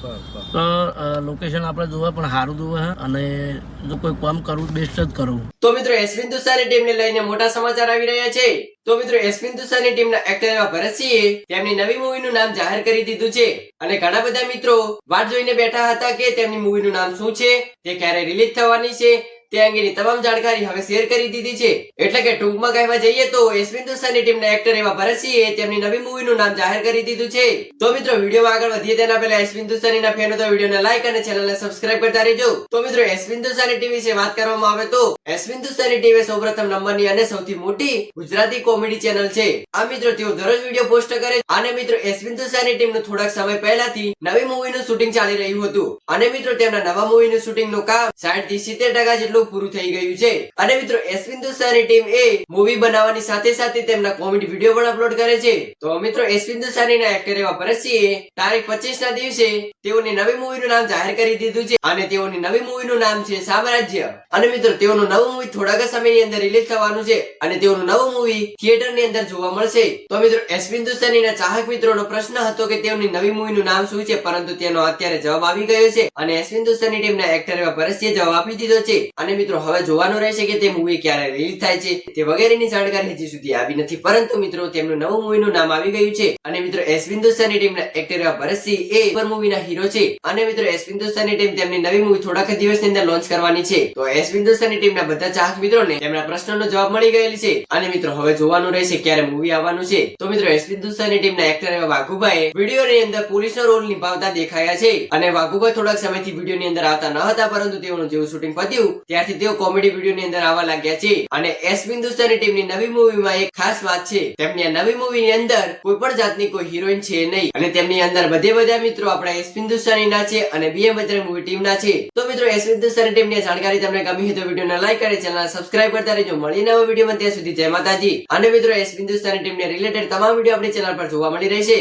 તો લોકેશન આપણે જોવે પણ સારું જોવે છે અને જો કોઈ કામ કરવું બેસ્ટ જ કરવું. તો મિત્રો એસપી હિન્દુસ્તાની ટીમને લઈને મોટા સમાચાર આવી રહ્યા છે. તો મિત્રો એસપી હિન્દુસ્તાની ટીમના એક્ટર એવા ભરતસિંહે તેમની નવી મૂવીનું નામ જાહેર કરી દીધું છે અને ઘણા બધા મિત્રો વાટ જોઈને બેઠા હતા કે તેમની મૂવીનું નામ શું છે, તે ક્યારે રિલીઝ થવાની છે, તે અંગેની તમામ જાણકારી હવે શેર કરી દીધી છે. એટલે કે ટૂંકમાં કહેવા જઈએ તો એસપી હિન્દુસ્તાની ટીમના એક્ટર એવા ભરતસિંહે તેમની નવી મૂવીનું નામ જાહેર કરી દીધું છે. તો મિત્રો વિડીયોમાં આગળ વધીએ તેના પહેલા એસપી હિન્દુસ્તાનીના ફેનો તો વિડીયોને લાઈક અને ચેનલને સબસ્ક્રાઇબ કરતા રહેજો. તો મિત્રો એસપી હિન્દુસ્તાની ટીવી વિશે વાત કરવામાં આવે તો એસપી હિન્દુસ્તાની ટીવી સૌપ્રથમ નંબરની અને સૌથી મોટી ગુજરાતી કોમેડી ચેનલ છે. આ મિત્રો તેઓ દરરોજ વિડીયો પોસ્ટ કરે અને મિત્રો એસપી હિન્દુસ્તાની ટીમનું થોડાક સમય પહેલાથી નવી મૂવીનું શૂટિંગ ચાલી રહ્યું હતું અને મિત્રો તેમના નવા મૂવીનું શૂટિંગનું કામ 60 થી 70% જેટલું પૂરું થઈ ગયું છે. અને મિત્રો એસપી હિન્દુસ્તાની ટીમ એ મૂવી બનાવવાની સાથે સાથે તેમના કોમેડી વિડીયો પણ અપલોડ કરે છે. તો મિત્રો એસપી હિન્દુસ્તાનીના એક્ટર એવા ભરતસિંહે તારીખ 25 ના દિવસે તેઓની નવી મૂવીનું નામ જાહેર કરી દીધું છે અને તેઓની નવી મૂવીનું નામ છે સામ્રાજ્ય. અને મિત્રો તેઓનું નવું મૂવી થોડાક સમયની અંદર રિલીઝ થવાનું છે અને તેઓનું નવું મૂવી થિયેટરની અંદર જોવા મળશે. તો મિત્રો એસપી હિન્દુસ્તાનીના ચાહક મિત્રોનો પ્રશ્ન હતો કે તેઓની નવી મૂવીનું નામ શું છે, પરંતુ તેનો અત્યારે જવાબ આવી ગયો છે અને એસપી હિન્દુસ્તાની ટીમના એક્ટર એવા ભરતસિંહે જવાબ આપી દીધો છે. અને મિત્રો હવે જોવાનું રહેશે કે તે મૂવી ક્યારે રિલીઝ થાય છે, તે વગેરેની જાણકારી હજી સુધી આવી નથી, પરંતુ મિત્રો તેમનું નવું મૂવીનું નામ આવી ગયું છે. અને મિત્રો એસપી હિન્દુસ્તાની ટીમના એક્ટર એવા ભરતસિંહ એ સુપર મૂવીના હીરો છે અને મિત્રો એસપી હિન્દુસ્તાની ટીમ તેમની નવી મૂવી થોડાક દિવસની અંદર લોન્ચ કરવાની છે. તો એસપી હિન્દુસ્તાની ટીમના બધા ચાહક મિત્રોને તેમના પ્રશ્નનો જવાબ મળી ગયેલી છે અને મિત્રો હવે જોવાનું રહેશે ક્યારે મૂવી આવવાનું છે. તો મિત્રો એસપી હિન્દુસ્તાની ટીમના એક્ટર એવા વાઘુભાઈ વિડીયોની અંદર પોલીસનો રોલ નિભાવતા દેખાયા છે અને વાઘુભાઈ થોડાક સમયથી વિડીયોની અંદર આવતા ન હતા, પરંતુ તેઓનું જેવું શૂટિંગ પત્યું ત્યારથી તેઓ કોમેડી વિડીયોની અંદર આવવા લાગ્યા છે. અને એસપી હિન્દુસ્તાની ટીમની નવી મૂવીમાં એક ખાસ વાત છે, તેમની આ નવી મૂવીની અંદર કોઈ પણ જાતની કોઈ હિરોઈન છે નહીં અને તેમની અંદર બધા મિત્રો આપણા એસપી હિન્દુસ્તાનીના છે અને બીએમ બજરંગ મૂવી ટીમના છે. તો મિત્રો એસપી હિન્દુસ્તાની ટીમની જાણકારી તમને ગમી હોય તો વિડીયોને લાઈક અને ચેનલ સબસ્ક્રાઇબ કરતા રહેજો. મળીએ નવા વિડીયોમાં, ત્યાં સુધી જય માતાજી. અને મિત્રો એસપી હિન્દુસ્તાની ટીમને રિલેટેડ તમામ વિડીયો આપણી ચેનલ પર જોવા મળી રહેશે.